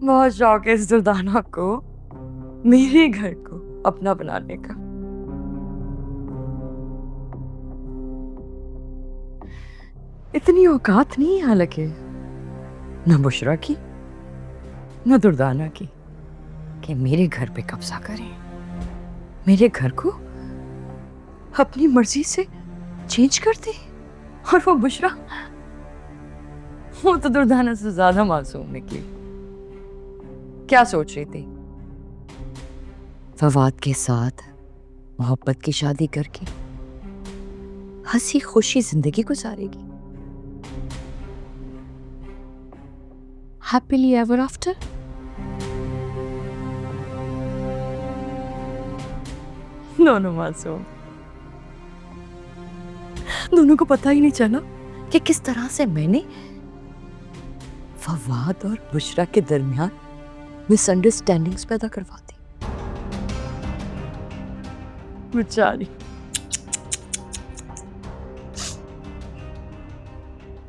बहुत शौक है इस दुर्दाना को मेरे घर को अपना बनाने का। इतनी औकात नहीं है हालांकि न बुशरा की न दुर्दाना की कि मेरे घर पे कब्जा करें, मेरे घर को अपनी मर्जी से चेंज कर दे। और वो बुशरा, वो तो दुर्दाना से ज्यादा मासूम निकली। क्या सोच रही थी? फवाद के साथ मोहब्बत की शादी करके हंसी खुशी जिंदगी गुजारेगी, हैप्पीली एवर आफ्टर। दोनों मासूम, दोनों को पता ही नहीं चला कि किस तरह से मैंने फवाद और बुशरा के दरमियान मिसअंडरस्टैंडिंग्स पैदा करवा दी। बेचारी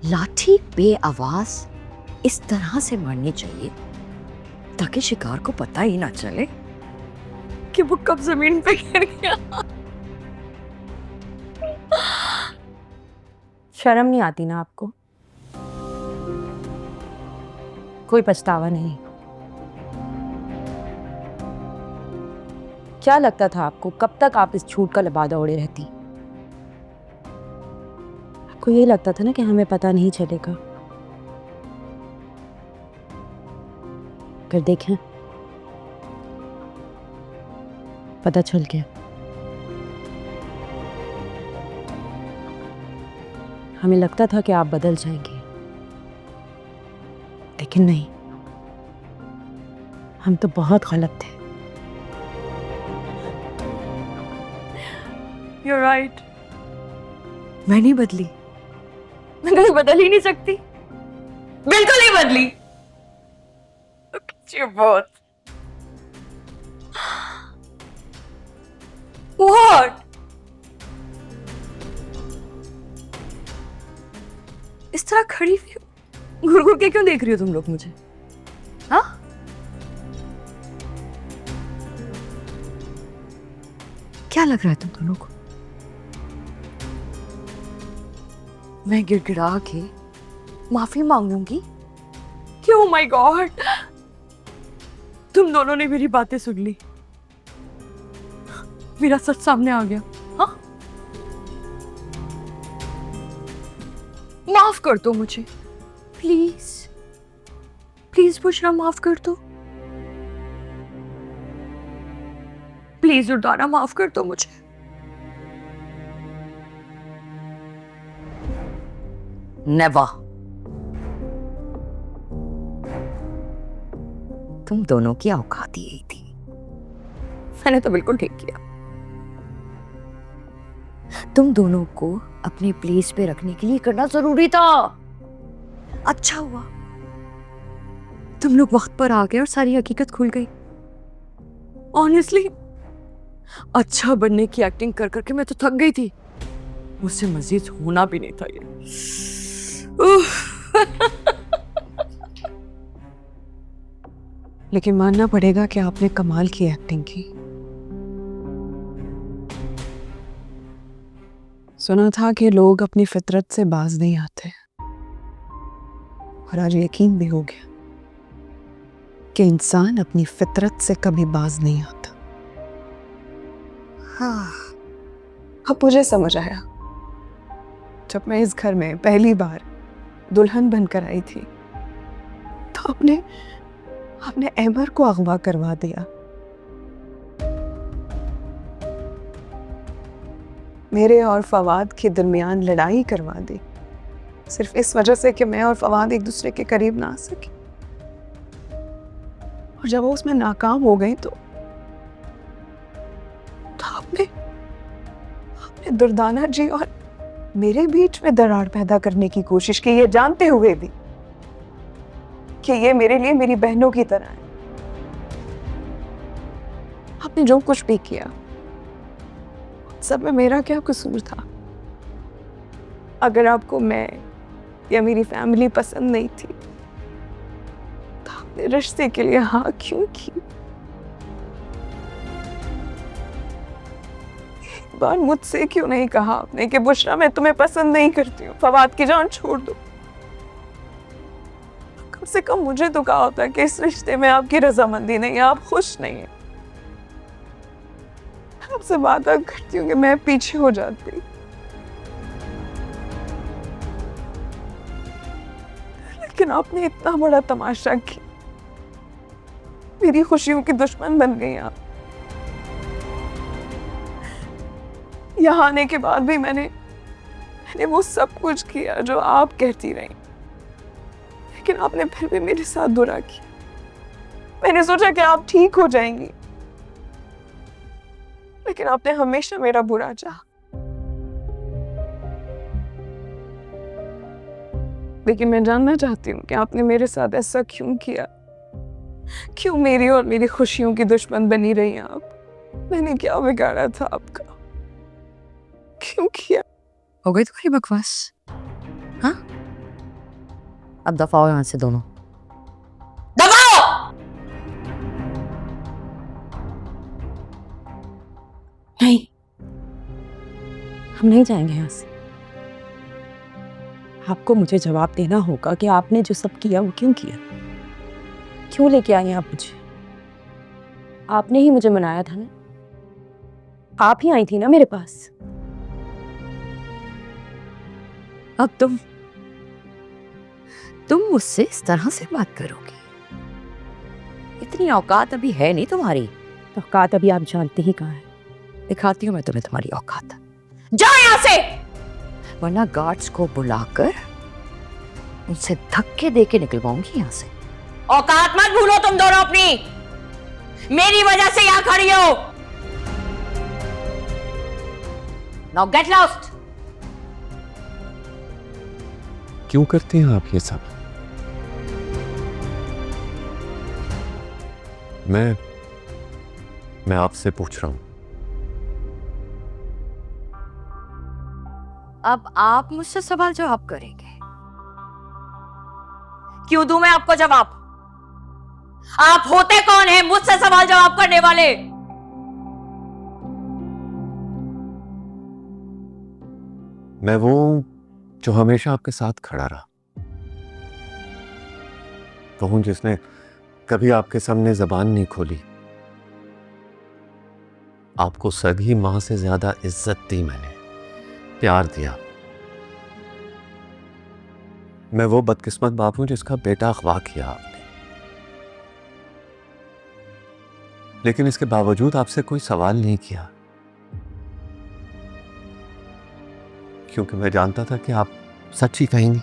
लाठी पे आवाज इस तरह से मारनी चाहिए ताकि शिकार को पता ही ना चले कि वो कब जमीन पे गिर गया। शर्म नहीं आती ना आपको? कोई पछतावा नहीं? क्या लगता था आपको कब तक आप इस झूठ का लिबादा ओढ़े रहती? आपको ये लगता था ना कि हमें पता नहीं चलेगा? कर देखें, पता चल गया। हमें लगता था कि आप बदल जाएंगे, लेकिन नहीं, हम तो बहुत गलत थे। You're right. मैं नहीं बदली, मैं कभी बदल ही नहीं सकती, बिल्कुल ही बदली। बहुत What? इस तरह खड़ी हुई घुर घुर के क्यों देख रही हो तुम लोग मुझे? हाँ, क्या लग रहा है तुम दोनों को? मैं गिड़गिड़ा के माफी मांगूंगी कि ओह माय गॉड, तुम दोनों ने मेरी बातें सुन ली, मेरा सच सामने आ गया। हाँ, माफ कर दो मुझे, प्लीज प्लीज बुशरा, माफ कर दो प्लीज। दुर्दाना, माफ कर दो मुझे। नेवर। तुम दोनों की औकात यही थी, मैंने तो बिल्कुल ठीक किया। तुम दोनों को अपने प्लेस पे रखने के लिए करना जरूरी था। अच्छा हुआ तुम लोग वक्त पर आ गए और सारी हकीकत खुल गई। ऑनेस्टली अच्छा बनने की एक्टिंग कर करके मैं तो थक गई थी, मुझसे मजीद होना भी नहीं था ये। लेकिन मानना पड़ेगा कि आपने कमाल की एक्टिंग की। सुना था कि लोग अपनी फितरत से बाज नहीं आते, और आज यकीन भी हो गया कि इंसान अपनी फितरत से कभी बाज नहीं आता। हाँ, अब मुझे समझ आया। जब मैं इस घर में पहली बार दुल्हन बनकर आई थी तो आपने अहमर को अगवा करवा दिया। मेरे और फवाद के दरमियान लड़ाई करवा दी, सिर्फ इस वजह से कि मैं और फवाद एक दूसरे के करीब ना आ सके। और जब वो उसमें नाकाम हो गई तो आपने दुर्दाना जी और मेरे बीच में दरार पैदा करने की कोशिश की, ये जानते हुए भी कि ये मेरे लिए मेरी बहनों की तरह है। आपने जो कुछ भी किया सब में मेरा क्या कसूर था? अगर आपको मैं या मेरी फैमिली पसंद नहीं थी तो अपने रिश्ते के लिए हाँ क्यों की? एक बार मुझसे क्यों नहीं कहा आपने कि बुशरा मैं तुम्हें पसंद नहीं करती हूँ, फवाद की जान छोड़ दो? कम से कम मुझे तो कहा होता कि इस रिश्ते में आपकी रजामंदी नहीं है, आप खुश नहीं है। आपसे वादा करती हूँ कि मैं पीछे हो जाती, लेकिन आपने इतना बड़ा तमाशा किया, मेरी खुशियों की दुश्मन बन गई आप। यहाँ आने के बाद भी मैंने वो सब कुछ किया जो आप कहती रही, लेकिन आपने फिर भी मेरे साथ बुरा किया। मैंने सोचा कि आप ठीक हो जाएंगी, लेकिन आपने हमेशा मेरा बुरा चाहा। लेकिन मैं जानना चाहती हूँ कि आपने मेरे साथ ऐसा क्यों किया? क्यों मेरी और मेरी खुशियों की दुश्मन बनी रही आप? मैंने क्या बिगाड़ा था आपका? क्यों किया? हो गई तुम्हारी बकवास? हाँ, अब दफा हो यहाँ से दोनों। नहीं, हम नहीं जाएंगे यहाँ से। आपको मुझे जवाब देना होगा कि आपने जो सब किया वो क्यों किया, क्यों लेके आई आप मुझे? आपने ही मुझे मनाया था ना, आप ही आई थी ना मेरे पास। अब तुम मुझसे इस तरह से बात करोगी? इतनी औकात अभी है नहीं तुम्हारी। औकात अभी आप जानते ही कहाँ है। दिखाती हूँ मैं तुम्हें तुम्हारी औकात। जाओ यहाँ से, वरना गार्ड्स को बुलाकर उनसे धक्के देके निकलवाऊंगी यहाँ से। औकात मत भूलो तुम दोनों अपनी, मेरी वजह से यहाँ खड़ी हो। Now get lost. क्यों करते हैं आप ये सब? मैं आपसे पूछ रहा हूं। अब आप मुझसे सवाल जवाब करेंगे? क्यों दूं मैं आपको जवाब? आप होते कौन हैं मुझसे सवाल जवाब करने वाले? मैं वो जो हमेशा आपके साथ खड़ा रहा, कहूं जिसने कभी आपके सामने जबान नहीं खोली। आपको सगी मां से ज्यादा इज्जत दी मैंने, प्यार दिया। मैं वो बदकिस्मत बाप हूं जिसका बेटा अगवा किया आपने, लेकिन इसके बावजूद आपसे कोई सवाल नहीं किया, क्योंकि मैं जानता था कि आप सच ही कहेंगी।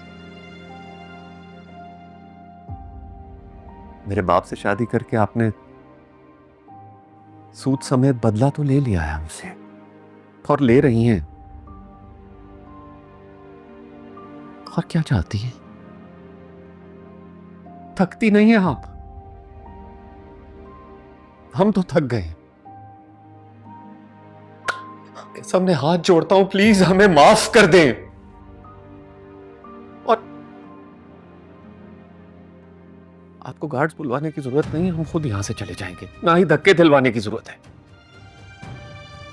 मेरे बाप से शादी करके आपने सूद समेत बदला तो ले लिया है हमसे, और ले रही हैं। और क्या चाहती हैं? थकती नहीं है आप? हम तो थक गए। आपके सामने हाथ जोड़ता हूं, प्लीज हमें माफ कर दें। और आपको गार्ड्स बुलवाने की जरूरत नहीं है, हम खुद यहां से चले जाएंगे। ना ही धक्के दिलवाने की जरूरत है।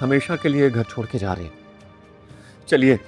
हमेशा के लिए घर छोड़ के जा रहे हैं, चलिए।